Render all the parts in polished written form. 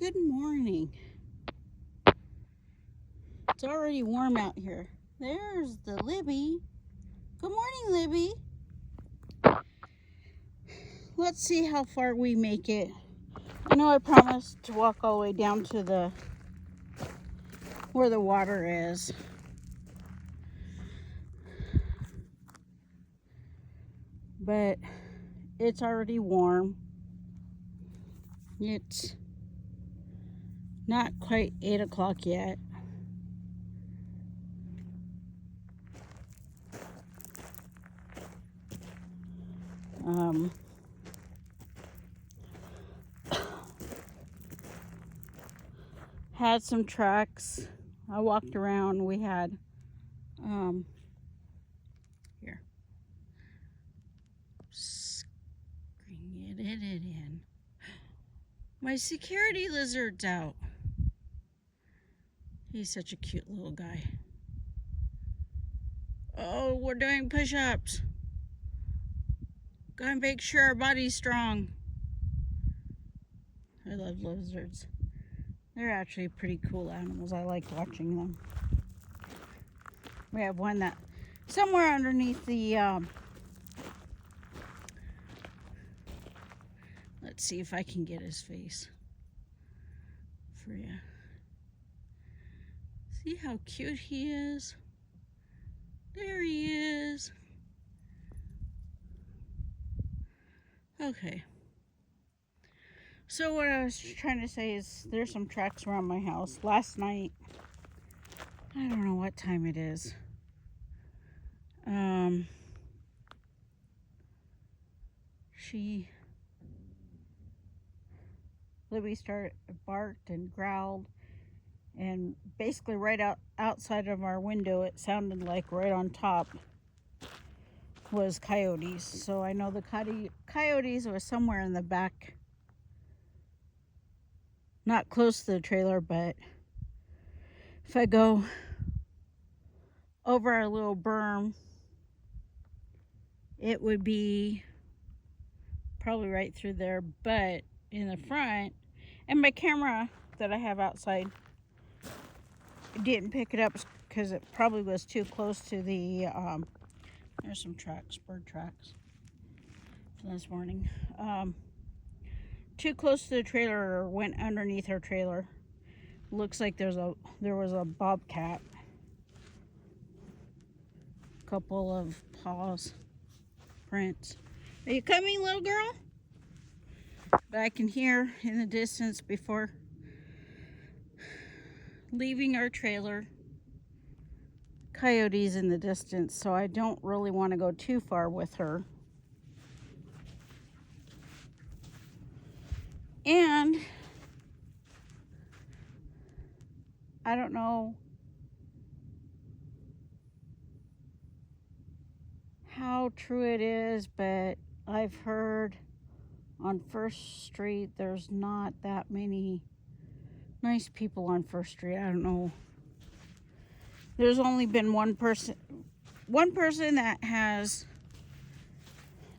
Good morning. It's already warm out here. There's the Libby. Good morning, Libby. Let's see how far we make it. I know I promised to walk all the way down to where the water is. But it's already warm. It's not quite 8 o'clock yet. Had some tracks. I walked around. We had here. Bring it in. My security lizard's out. He's such a cute little guy. Oh, we're doing push-ups. Gotta make sure our body's strong. I love lizards. They're actually pretty cool animals. I like watching them. We have one that somewhere underneath the let's see if I can get his face for you. See how cute he is? There he is. Okay. So what I was trying to say is there's some tracks around my house. Last night, I don't know what time it is. Libby barked and growled, and basically right outside of our window, it sounded like right on top was coyotes. So I know the coyotes were somewhere in the back, not close to the trailer, but if I go over our little berm, it would be probably right through there. But in the front, and my camera that I have outside didn't pick it up because it probably was too close to the there's some tracks, bird tracks from this morning. Too close to the trailer, or went underneath our trailer. Looks like there was a bobcat. Couple of paws prints. Are you coming, little girl? But I can hear in the distance before leaving our trailer coyotes in the distance, so I don't really want to go too far with her. And I don't know how true it is, but I've heard on First Street there's not that many nice people on First Street. I don't know. There's only been one person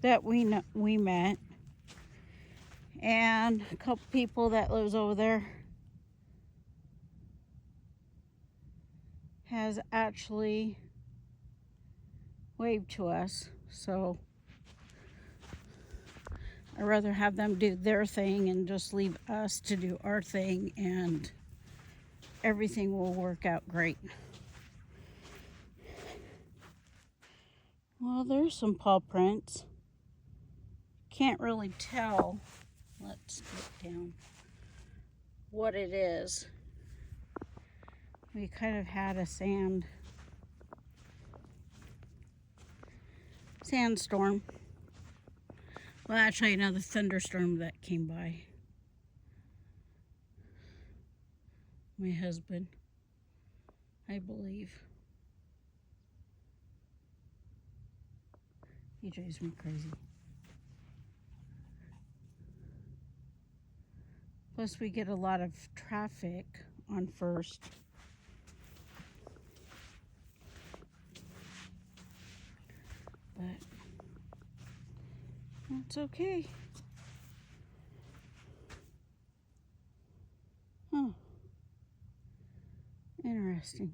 that we met, and a couple people that lives over there has actually waved to us. So I'd rather have them do their thing and just leave us to do our thing, and everything will work out great. Well, there's some paw prints. Can't really tell. Let's get down what it is. We kind of had a sandstorm. Well, actually another thunderstorm that came by. My husband, I believe. He drives me crazy. Plus we get a lot of traffic on First. But that's okay. interesting.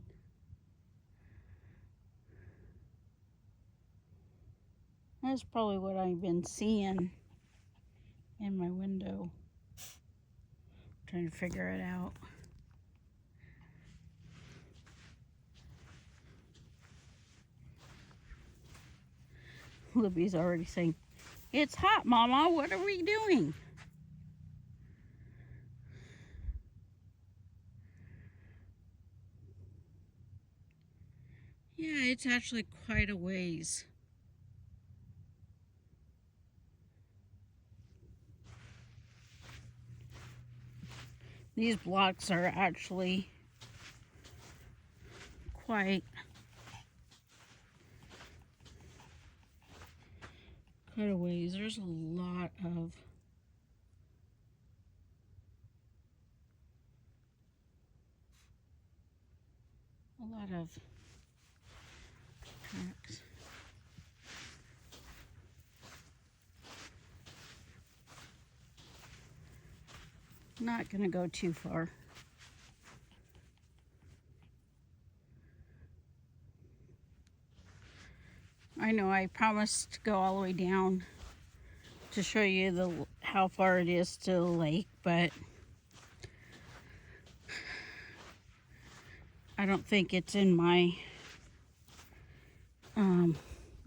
That's probably what I've been seeing in my window. Trying to figure it out. Libby's already saying, "It's hot, Mama. What are we doing?" Yeah, it's actually quite a ways. These blocks are actually quite a ways. There's a lot of tracks. Not gonna go too far. I know I promised to go all the way down to show you how far it is to the lake, but I don't think it's in my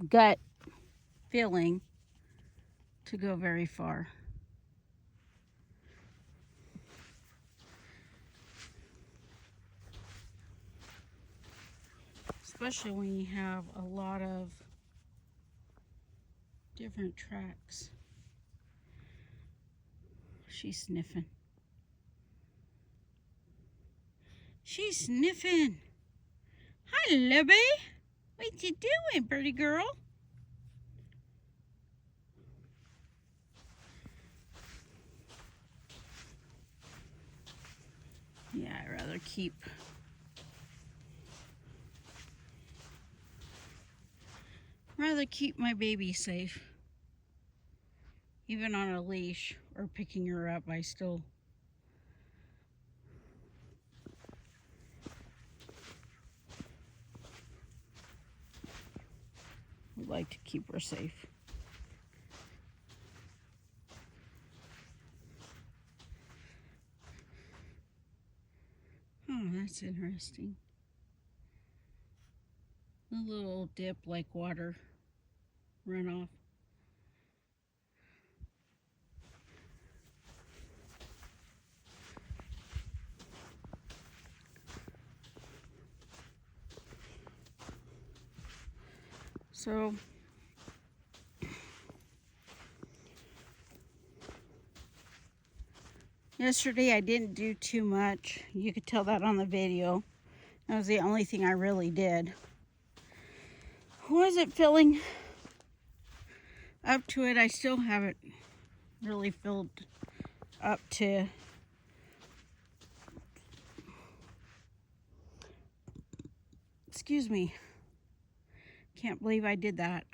gut feeling to go very far. Especially when you have a lot of different tracks. She's sniffing. She's sniffing. Hi, Libby. What you doing, birdie girl? Yeah, I'd rather keep my baby safe. Even on a leash or picking her up, I still would like to keep her safe. Oh, that's interesting. A little dip like water runoff. So yesterday I didn't do too much. You could tell that on the video. That was the only thing I really did. Wasn't filling up to it. I still haven't really filled up to excuse me. Can't believe I did that.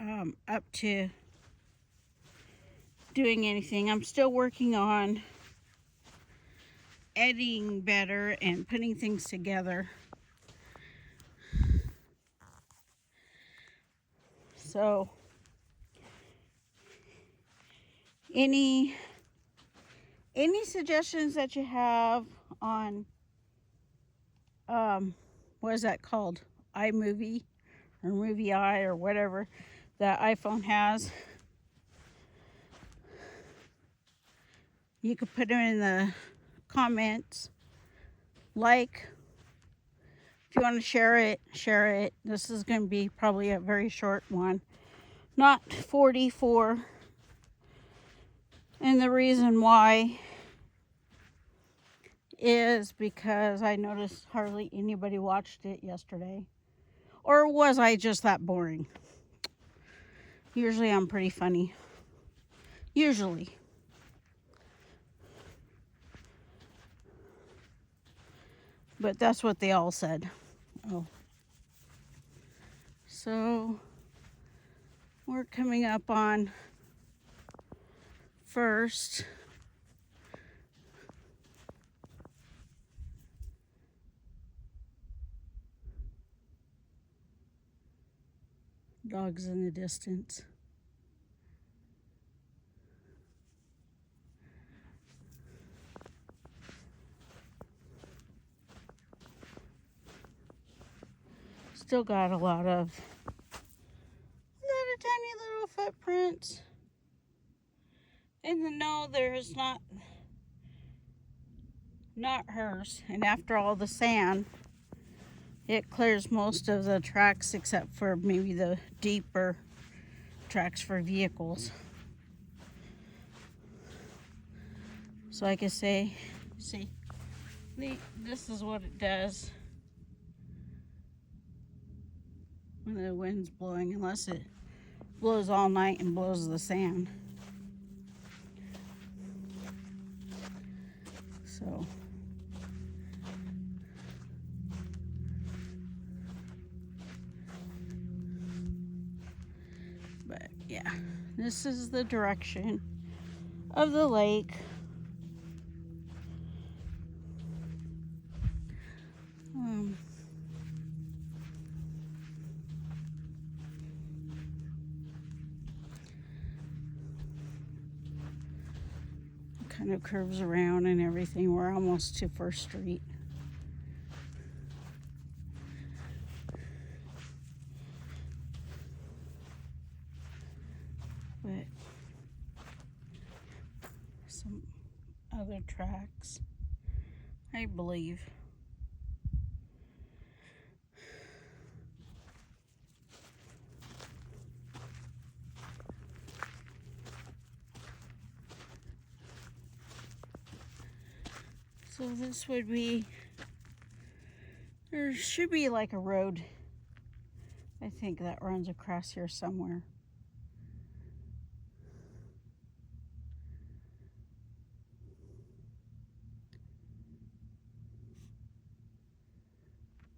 Up to doing anything. I'm still working on editing better and putting things together. So any suggestions that you have on what is that called? iMovie or Movie Eye or whatever that iPhone has. You could put them in the comments. Like, if you want to share it, share it. This is going to be probably a very short one, not 44. And the reason why is because I noticed hardly anybody watched it yesterday. Or was I just that boring? Usually I'm pretty funny. Usually. But that's what they all said. Oh. So we're coming up on first. dogs in the distance. Still got a lot of tiny little footprints. And no, there's not hers. And after all the sand, it clears most of the tracks except for maybe the deeper tracks for vehicles. So I can say, see, this is what it does when the wind's blowing, unless it blows all night and blows the sand. So but yeah, this is the direction of the lake. Kind of curves around and everything. We're almost to First Street. But some other tracks, I believe. So this would be, there should be like a road, I think, that runs across here somewhere.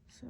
So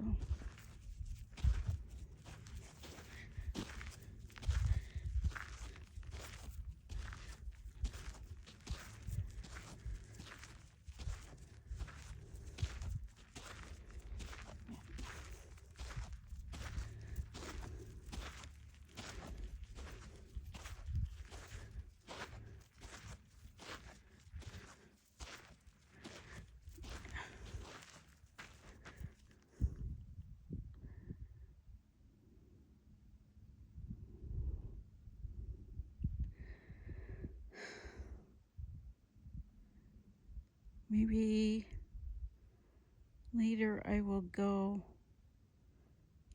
maybe later I will go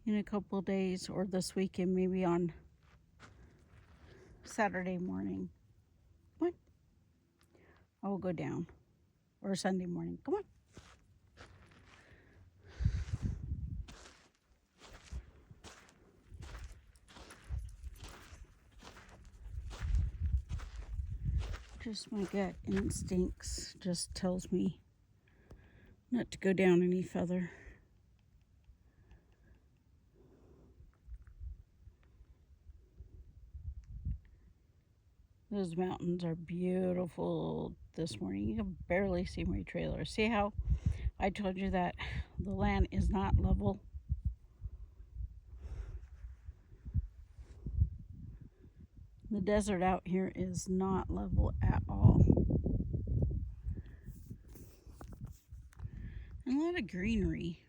in a couple of days, or this weekend, maybe on Saturday morning. Come on. I will go down. Or Sunday morning. Come on. Just my gut instincts just tells me not to go down any further. Those mountains are beautiful this morning. You can barely see my trailer. See how I told you that the land is not level? The desert out here is not level at all. And a lot of greenery.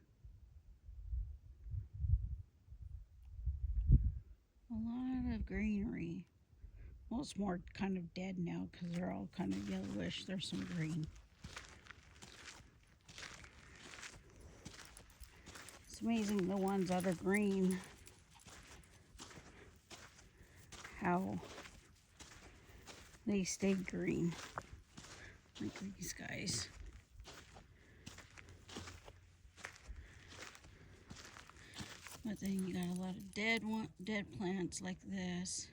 A lot of greenery. Well, it's more kind of dead now because they're all kind of yellowish. There's some green. It's amazing the ones that are green, how they stay green. Like these guys. But then you got a lot of dead plants like this.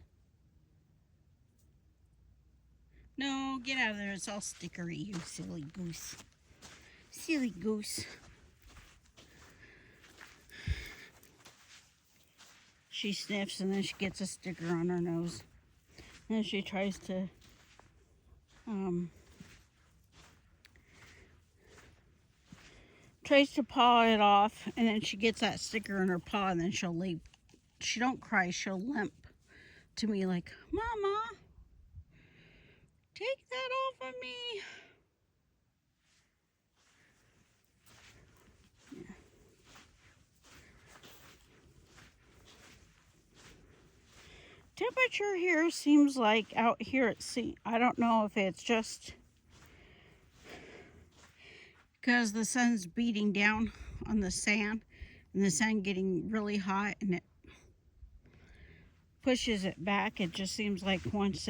No, get out of there. It's all stickery, you silly goose. Silly goose. She sniffs and then she gets a sticker on her nose. And then she tries to paw it off, and then she gets that sticker in her paw, and then she'll leave she don't cry, she'll limp to me like, Mama, take that off of me. Temperature here seems like out here at sea. I don't know if it's just because the sun's beating down on the sand and the sand getting really hot and it pushes it back. It just seems like once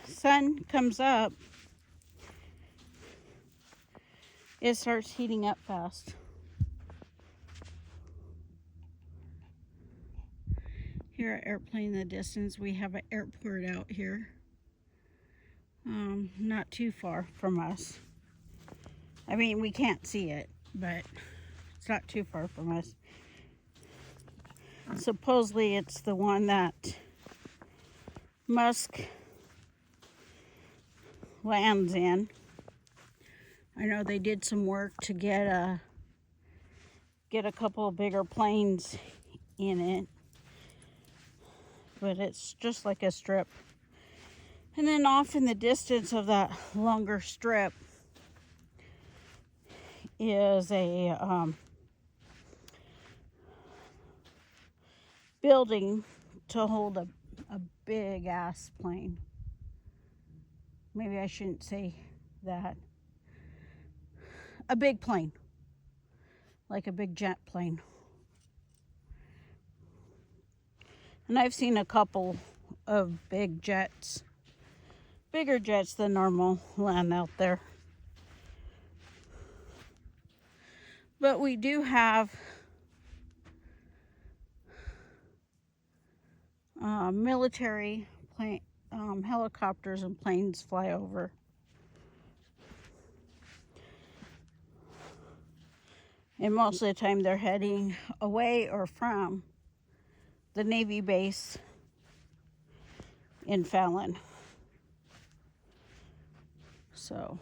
sun comes up, it starts heating up fast. Here at Airplane in the distance, we have an airport out here. Not too far from us. I mean, we can't see it, but it's not too far from us. Supposedly, it's the one that Musk lands in. I know they did some work to get a couple of bigger planes in it, but it's just like a strip. And then off in the distance of that longer strip is a building to hold a big ass plane. Maybe I shouldn't say that. A big plane, like a big jet plane. And I've seen a couple of big jets, bigger jets than normal, land out there. But we do have military plane, helicopters and planes fly over. And most of the time they're heading away or from the Navy base in Fallon. So,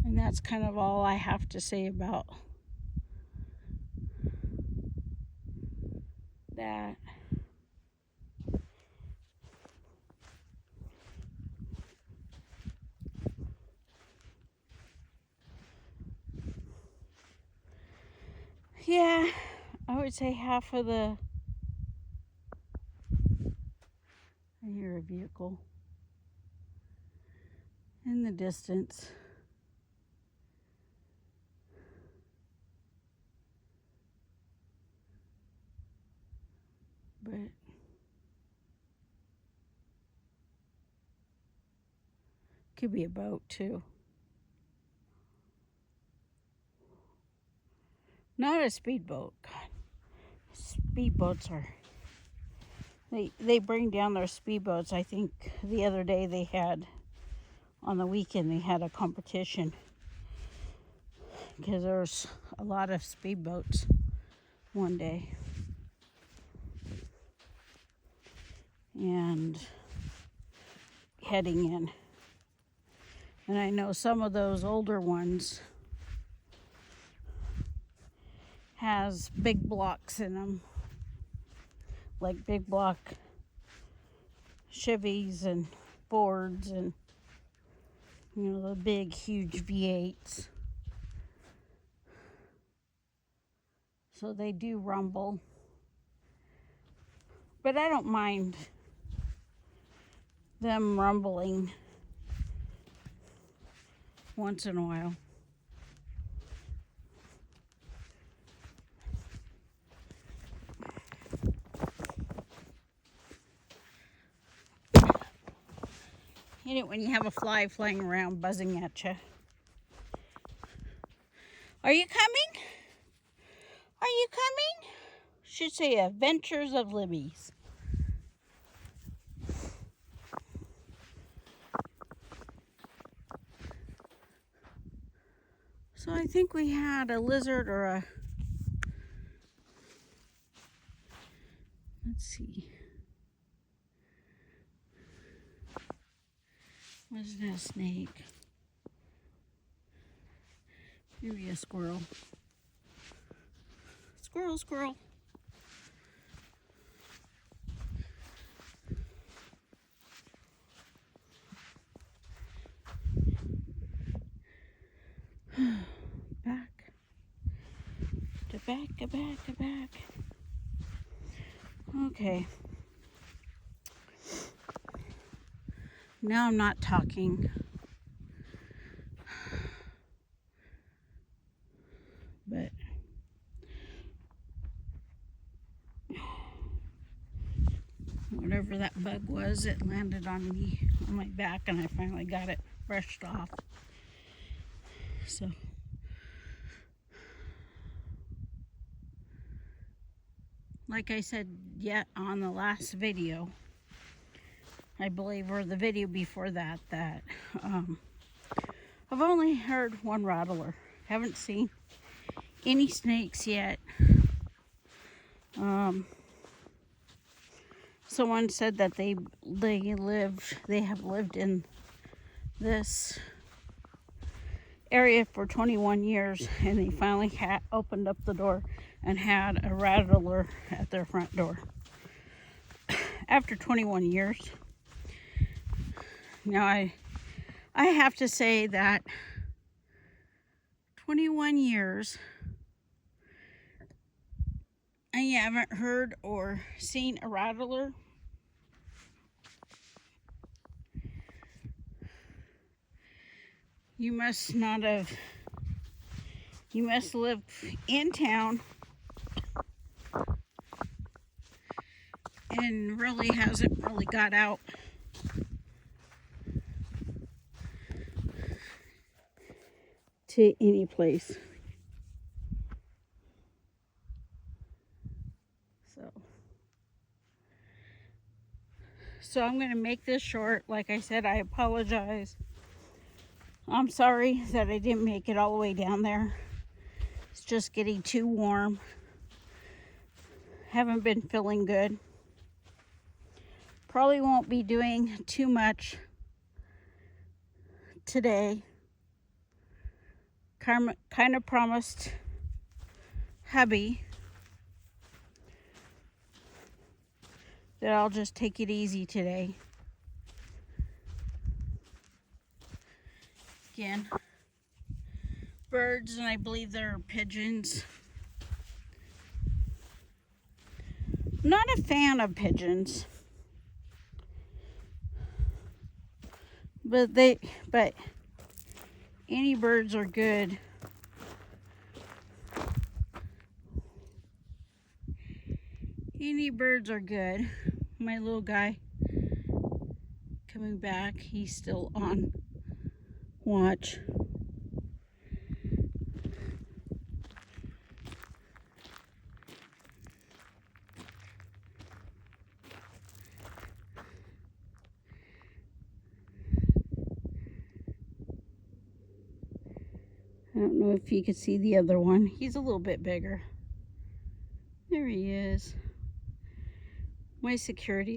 and that's kind of all I have to say about that. Yeah, I would say half of the... I hear a vehicle in the distance. But could be a boat too. Not a speedboat. God, speedboats are... They bring down their speedboats. I think the other day they had, on the weekend, they had a competition because there's a lot of speedboats one day. And heading in. And I know some of those older ones has big blocks in them, like big block Chevys and Fords and, you know, the big huge V8s. So they do rumble, but I don't mind them rumbling once in a while. Hate it when you have a fly flying around buzzing at you. Are you coming? Are you coming? Should say Adventures of Libby's. So I think we had a lizard or a... Let's see. Wasn't a snake. Maybe a squirrel. Squirrel, squirrel. Back. To back, to back, to back. Okay. Now I'm not talking. But whatever that bug was, it landed on me, on my back, and I finally got it brushed off. So like I said yet on the last video, I believe, or the video before that, that I've only heard one rattler. Haven't seen any snakes yet. Someone said that they have lived in this area for 21 years, and they finally opened up the door and had a rattler at their front door after 21 years. Now I have to say that 21 years and you haven't heard or seen a rattler, you must live in town and really hasn't really got out to any place. So I'm going to make this short. Like I said, I apologize. I'm sorry that I didn't make it all the way down there. It's just getting too warm. Haven't been feeling good. Probably won't be doing too much today. Kind of promised hubby that I'll just take it easy today. Again, birds, and I believe they're pigeons. Not a fan of pigeons, but any birds are good. Any birds are good. My little guy coming back, he's still on watch. I don't know if you can see the other one. He's a little bit bigger. There he is. My security